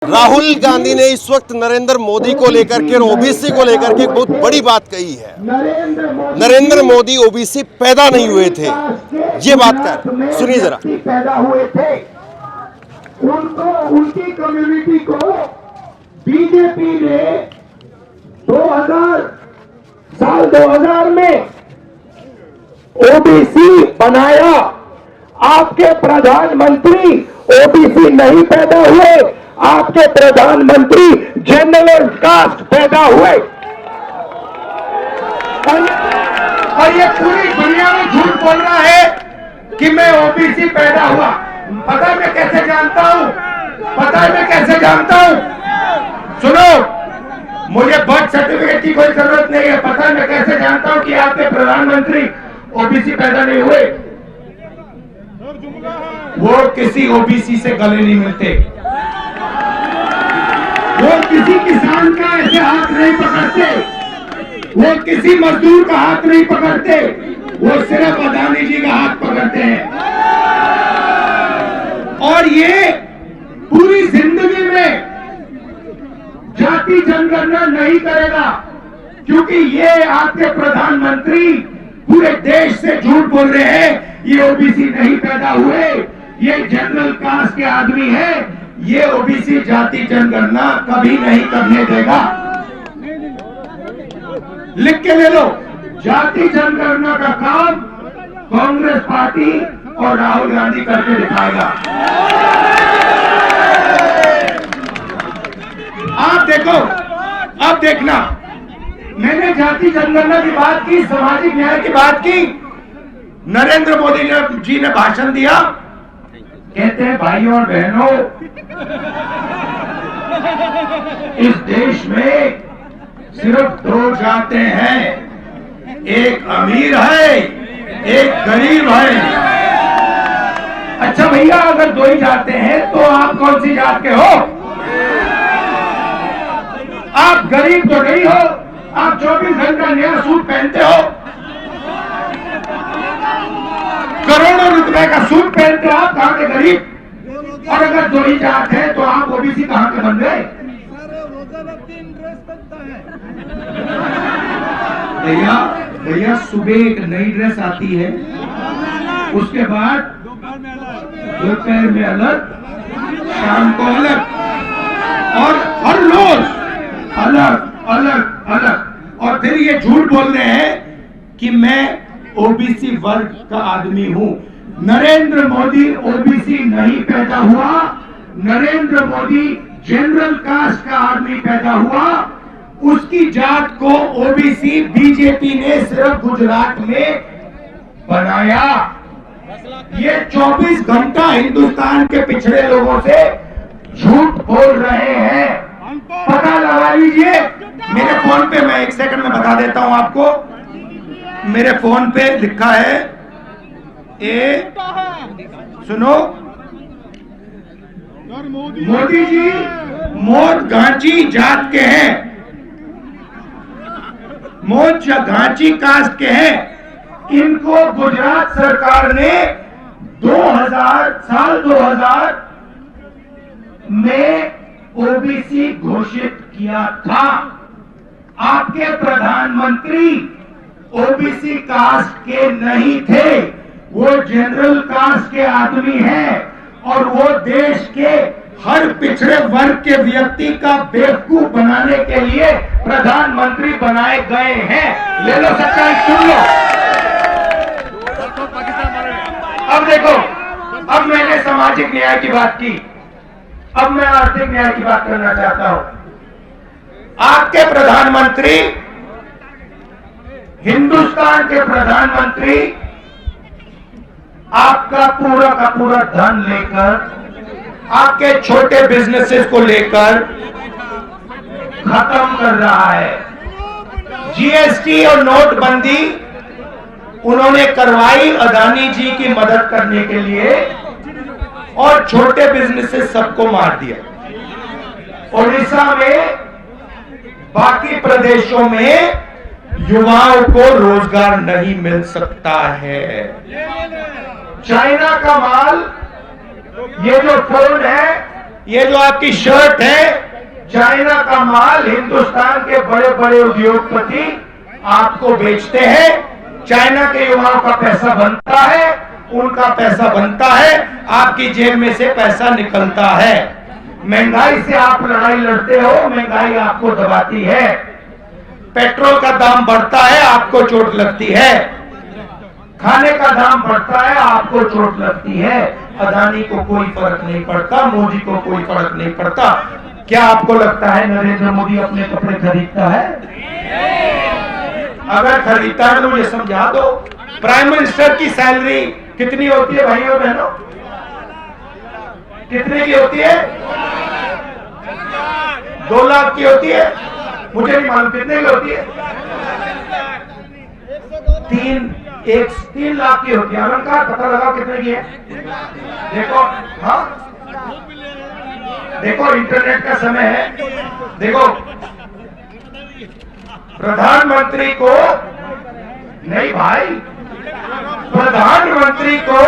राहुल गांधी ने इस वक्त नरेंद्र मोदी को लेकर के और ओबीसी को लेकर के एक बहुत बड़ी बात कही है। नरेंद्र मोदी ओबीसी पैदा नहीं हुए थे, ये बात कर सुनिए जरा। पैदा हुए थे, उनको उनकी कम्युनिटी को बीजेपी ने 2000 में ओबीसी बनाया। आपके प्रधानमंत्री ओबीसी नहीं पैदा हुए, आपके प्रधानमंत्री जनरल कास्ट पैदा हुए। और ये पूरी दुनिया में झूठ बोल रहा है कि मैं ओबीसी पैदा हुआ। पता है मैं कैसे जानता हूं? पता है मैं कैसे जानता हूं? सुनो, मुझे बर्थ सर्टिफिकेट की कोई जरूरत नहीं है। पता है मैं कैसे जानता हूं कि आपके प्रधानमंत्री ओबीसी पैदा नहीं हुए? वो किसी ओबीसी से गले नहीं मिलते, वो किसी किसान का ऐसे हाथ नहीं पकड़ते, वो किसी मजदूर का हाथ नहीं पकड़ते, वो सिर्फ अदानी जी का हाथ पकड़ते हैं। और ये पूरी जिंदगी में जाति जनगणना नहीं करेगा, क्योंकि ये आपके प्रधानमंत्री पूरे देश से झूठ बोल रहे हैं। ये ओबीसी नहीं पैदा हुए, ये जनरल कास्ट के आदमी है, ये ओबीसी जाति जनगणना कभी नहीं करने देगा। लिख के ले लो, जाति जनगणना का काम कांग्रेस पार्टी और राहुल गांधी करके दिखाएगा। आप देखो, अब देखना, मैंने जाति जनगणना की बात की, सामाजिक न्याय की बात की। नरेंद्र मोदी जी ने भाषण दिया, कहते हैं भाइयों और बहनों, इस देश में सिर्फ दो जातें हैं, एक अमीर है, एक गरीब है। अच्छा भैया, अगर दो ही जाते हैं तो आप कौन सी जात के हो? आप गरीब तो नहीं हो, आप 24 घंटा नया सूट पहनते हो, करोड़ों रुपए का सूट पहनते हो, आप कहां के गरीब? और अगर दो ही जात है तो आप ओबीसी कहां के बन गए? भैया भैया, सुबह एक नई ड्रेस आती है, उसके बाद दोपहर में अलग, शाम को अलग, और हर रोज अलग अलग अलग। और फिर ये झूठ बोल रहे हैं कि मैं ओबीसी वर्ग का आदमी हूं। नरेंद्र मोदी ओबीसी नहीं पैदा हुआ, नरेंद्र मोदी जनरल कास्ट का आदमी पैदा हुआ। उसकी जात को ओबीसी बीजेपी ने सिर्फ गुजरात में बनाया। ये 24 घंटा हिंदुस्तान के पिछड़े लोगों से झूठ बोल रहे हैं। पता लगा लीजिए मेरे फोन पे, मैं एक सेकंड में बता देता हूं आपको। मेरे फोन पे लिखा है, सुनो, मोदी जी मोद घांची जात के हैं, मोद घांची कास्ट के हैं। इनको गुजरात सरकार ने 2000 में ओबीसी घोषित किया था। आपके प्रधानमंत्री ओबीसी कास्ट के नहीं थे, वो जनरल कास्ट के आदमी हैं, और वो देश के हर पिछड़े वर्ग के व्यक्ति का बेवकूफ बनाने के लिए प्रधानमंत्री बनाए गए हैं। ले लो सच्चाई, सुन लो। अब देखो, अब मैंने सामाजिक न्याय की बात की, अब मैं आर्थिक न्याय की बात करना चाहता हूं। आपके प्रधानमंत्री, हिंदुस्तान के प्रधानमंत्री आपका पूरा का पूरा धन लेकर, आपके छोटे बिजनेसेस को लेकर खत्म कर रहा है। जीएसटी और नोटबंदी उन्होंने करवाई अदानी जी की मदद करने के लिए, और छोटे बिजनेसेस सबको मार दिया। उड़ीसा में, बाकी प्रदेशों में युवाओं को रोजगार नहीं मिल सकता है। चाइना का माल, ये जो फोन है, ये जो आपकी शर्ट है, चाइना का माल हिंदुस्तान के बड़े बड़े उद्योगपति आपको बेचते हैं। चाइना के युवाओं का पैसा बनता है, उनका पैसा बनता है, आपकी जेब में से पैसा निकलता है। महंगाई से आप लड़ाई लड़ते हो, महंगाई आपको दबाती है। पेट्रोल का दाम बढ़ता है, आपको चोट लगती है। खाने का दाम बढ़ता है, आपको चोट लगती है। अदानी को कोई फर्क नहीं पड़ता, मोदी को कोई फर्क नहीं पड़ता। क्या आपको लगता है नरेंद्र मोदी अपने कपड़े खरीदता है? अगर खरीदता है तो मुझे समझा दो, प्राइम मिनिस्टर की सैलरी कितनी होती है भाइयों बहनों? कितने की होती है? 2 लाख की होती है? मुझे नहीं मालूम कितने की होती है। 3 लाख की होती है। अलंकार पता लगाओ कितने की है। देखो, हाँ देखो, इंटरनेट का समय है। देखो, प्रधानमंत्री को नहीं भाई, प्रधानमंत्री को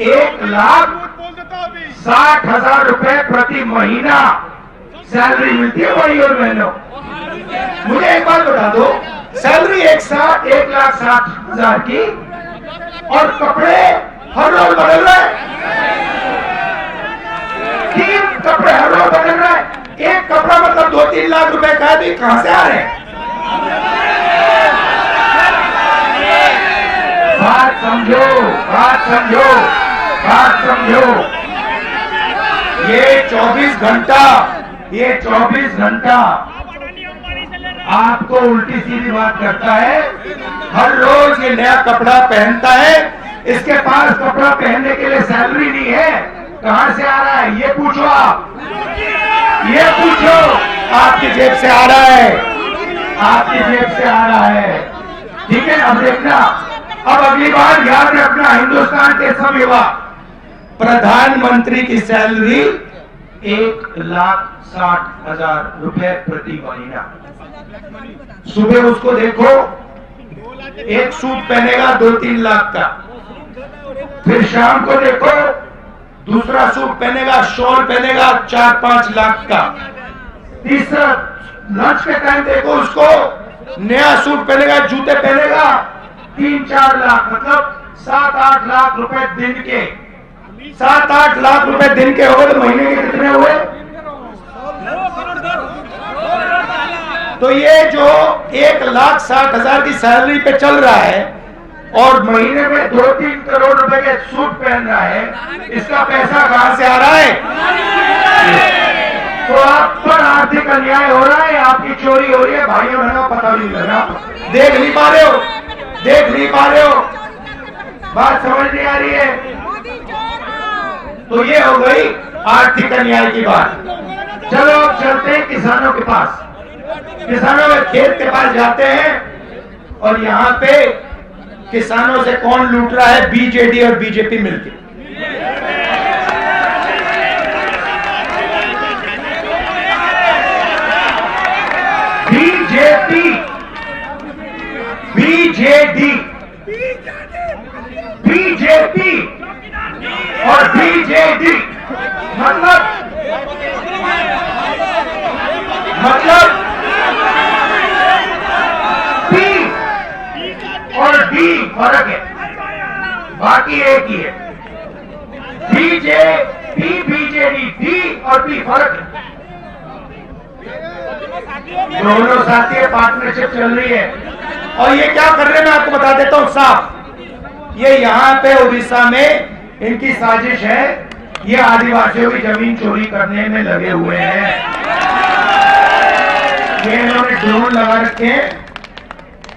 1,60,000 रुपए प्रति महीना सैलरी मिलती है भाई और बहनों। मुझे एक बात बता दो, सैलरी 1,60,000 की और कपड़े हर रोज बदल रहे हैं। 3 कपड़े हर रोज बदल रहे हैं। एक कपड़ा मतलब 2-3 लाख रुपए का है, तो कहां से आ रहे हैं? बात समझो, बात समझो, बात समझो। ये 24 घंटा आपको उल्टी सीधी बात करता है। हर रोज ये नया कपड़ा पहनता है। इसके पास कपड़ा पहनने के लिए सैलरी नहीं है। कहां से आ रहा है ये पूछो आप, ये पूछो। आपकी जेब से आ रहा है, आपकी जेब से आ रहा है। ठीक है, अब देखना, अब अगली बार याद रखना, हिंदुस्तान के सब युवा, प्रधानमंत्री की सैलरी 1,60,000 रुपए प्रति महीना। सुबह उसको देखो, एक सूट पहनेगा 2-3 लाख का। फिर शाम को देखो, दूसरा सूट पहनेगा, शॉल पहनेगा 4-5 लाख का। तीसरा लंच के टाइम देखो उसको, नया सूट पहनेगा, जूते पहनेगा 3-4 लाख, मतलब 7-8 लाख रुपए दिन के। 7-8 लाख रुपए दिन के हो गए तो महीने के कितने हुए? तो ये जो 1,60,000 की सैलरी पे चल रहा है और महीने में 2-3 करोड़ रुपए के सूट पहन रहा है, इसका पैसा कहां से आ रहा है? तो आप पर आर्थिक अन्याय हो रहा है, आपकी चोरी हो रही है भाइयों बहनों, पता नहीं लग रहा, देख नहीं पा रहे हो, देख नहीं पा रहे हो, बात समझ नहीं आ रही है। तो ये हो गई आर्थिक अन्याय की बात। चलो अब चलते हैं किसानों के पास। किसानों के खेत के पास जाते हैं और यहाँ पे किसानों से कौन लूट रहा है? बीजेडी और बीजेपी मिलकर। बीजेपी, बीजेडी, बीजेपी और बीजेडी मतलब पी और डी फर्क है, बाकी एक ही है। बीजेपी, बीजेडी, डी और पी फर्क है। दोनों साथी है, पार्टनरशिप चल रही है। और ये क्या कर रहे हैं मैं आपको बता देता हूं साफ। ये यहाँ पे उड़ीसा में इनकी साजिश है, ये आदिवासियों की जमीन चोरी करने में लगे हुए हैं। ये इन्होंने ड्रोन लगा रखे हैं।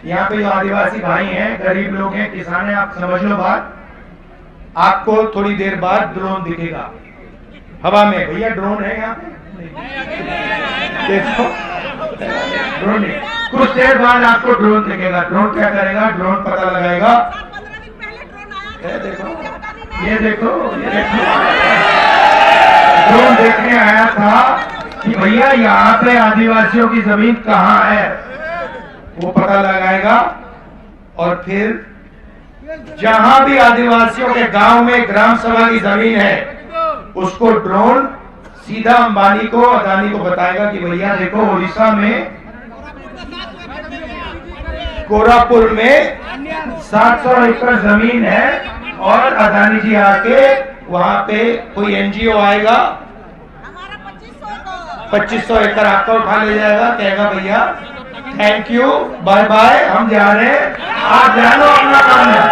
यहाँ पे जो आदिवासी भाई हैं, गरीब लोग हैं, किसान हैं, आप समझ लो बात। आपको थोड़ी देर बाद ड्रोन दिखेगा हवा में। भैया ड्रोन है यहाँ पे, देखो ड्रोन है। कुछ देर बाद आपको ड्रोन दिखेगा। ड्रोन क्या करेगा? ड्रोन पता लगाएगा। ये देखो, ये देखो, ये देखो, ड्रोन देखने आया था कि भैया यहाँ पे आदिवासियों की जमीन कहाँ है, वो पता लगाएगा। और फिर जहां भी आदिवासियों के गांव में ग्राम सभा की जमीन है, उसको ड्रोन सीधा अंबानी को, अदानी को बताएगा कि भैया देखो उड़ीसा में कोरापुर में 700 एकड़ जमीन है और अदानी जी आके वहां पे कोई एनजीओ आएगा 2500 एकड़ आपका उठा ले जाएगा, कहेगा भैया थैंक यू बाय बाय हम जा रहे हैं, आप जानो अपना काम है।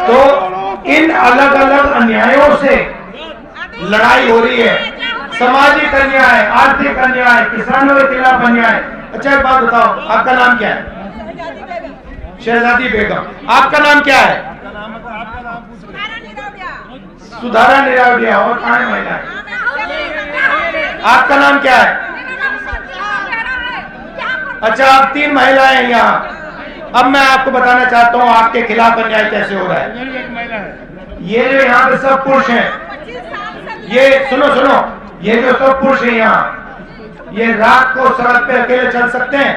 तो इन अलग अलग अन्यायों से लड़ाई हो रही है, सामाजिक अन्याय, आर्थिक अन्याय, किसानों के खिलाफ अन्याय। अच्छा एक बात बताओ, आपका नाम क्या है? शहजादी बेगम। आपका नाम क्या है? सुधारा निरावड़िया। और कहाँ है महिला? आपका नाम क्या है? अच्छा आप 3 महिलाएं हैं यहाँ। अब मैं आपको बताना चाहता हूँ आपके खिलाफ अन्याय कैसे हो रहा है। ये जो यहाँ पे सब पुरुष हैं, ये सुनो सुनो, ये जो सब पुरुष हैं यहाँ, ये रात को सड़क पे अकेले चल सकते हैं?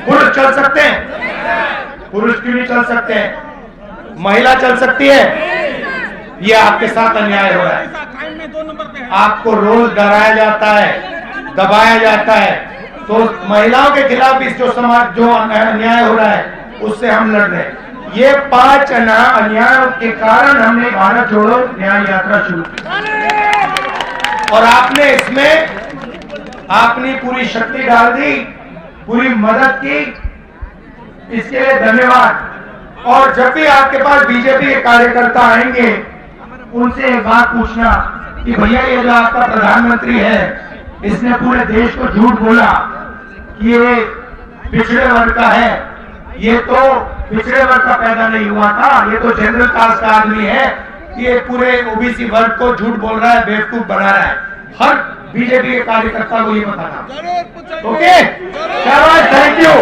पुरुष चल सकते हैं? पुरुष क्यों नहीं चल सकते हैं? महिला चल सकती है? ये आपके साथ अन्याय हो रहा है। आपको रोज डराया जाता है, दबाया जाता है। तो महिलाओं के खिलाफ भी जो समाज जो अन्याय हो रहा है उससे हम लड़ रहे हैं। ये 5 अन्यायों के कारण हमने भारत जोड़ो न्याय यात्रा शुरू की और आपने इसमें अपनी पूरी शक्ति डाल दी, पूरी मदद की, इसके लिए धन्यवाद। और जब भी आपके पास बीजेपी के कार्यकर्ता आएंगे उनसे एक बात पूछना कि भैया ये जो आपका प्रधानमंत्री है इसने पूरे देश को झूठ बोला कि ये पिछड़े वर्ग का है, ये तो पिछड़े वर्ग का पैदा नहीं हुआ था, ये तो जनरल कास्ट का आदमी है, ये पूरे ओबीसी वर्ग को झूठ बोल रहा है, बेवकूफ बना रहा है। हर बीजेपी के कार्यकर्ता को ये बताना। ओके, शाबाश, थैंक यू।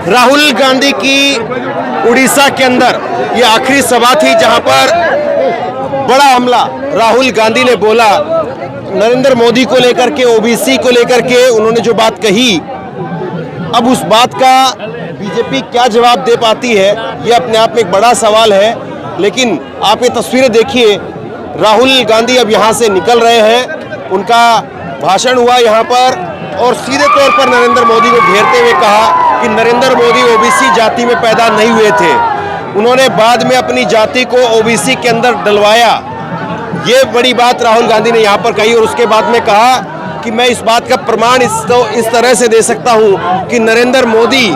राहुल गांधी की उड़ीसा के अंदर ये आखिरी सभा थी जहां पर बड़ा हमला राहुल गांधी ने बोला नरेंद्र मोदी को लेकर के, ओबीसी को लेकर के उन्होंने जो बात कही। अब उस बात का बीजेपी क्या जवाब दे पाती है ये अपने आप में एक बड़ा सवाल है। लेकिन आप ये तस्वीरें देखिए, राहुल गांधी अब यहाँ से निकल रहे हैं, उनका भाषण हुआ यहाँ पर और सीधे तौर पर नरेंद्र मोदी को घेरते हुए कहा कि नरेंद्र मोदी ओबीसी जाति में पैदा नहीं हुए थे। उन्होंने बाद में अपनी जाति को ओबीसी के अंदर डलवाया। ये बड़ी बात राहुल गांधी ने यहाँ पर कही और उसके बाद में कहा कि मैं इस बात का प्रमाण इस तरह से दे सकता हूँ कि नरेंद्र मोदी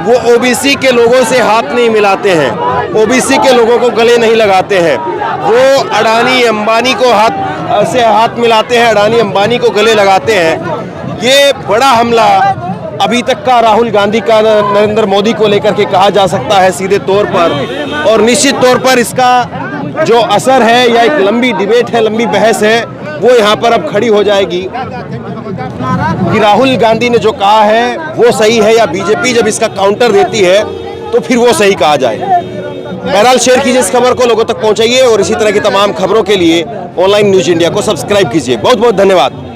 वो ओबीसी के लोगों से हाथ नहीं मिलाते हैं, ओबीसी के लोगों को गले नहीं लगाते हैं, वो अडानी अंबानी को हाथ मिलाते हैं, अडानी अंबानी को गले लगाते हैं। ये बड़ा हमला अभी तक का राहुल गांधी का नरेंद्र मोदी को लेकर के कहा जा सकता है सीधे तौर पर। और निश्चित तौर पर इसका जो असर है या एक लंबी डिबेट है, लंबी बहस है, वो यहाँ पर अब खड़ी हो जाएगी कि राहुल गांधी ने जो कहा है वो सही है या बीजेपी जब इसका काउंटर देती है तो फिर वो सही कहा जाए। बहरहाल शेयर कीजिए इस खबर को, लोगों तक पहुंचाइए और इसी तरह की तमाम खबरों के लिए ऑनलाइन न्यूज इंडिया को सब्सक्राइब कीजिए। बहुत बहुत धन्यवाद।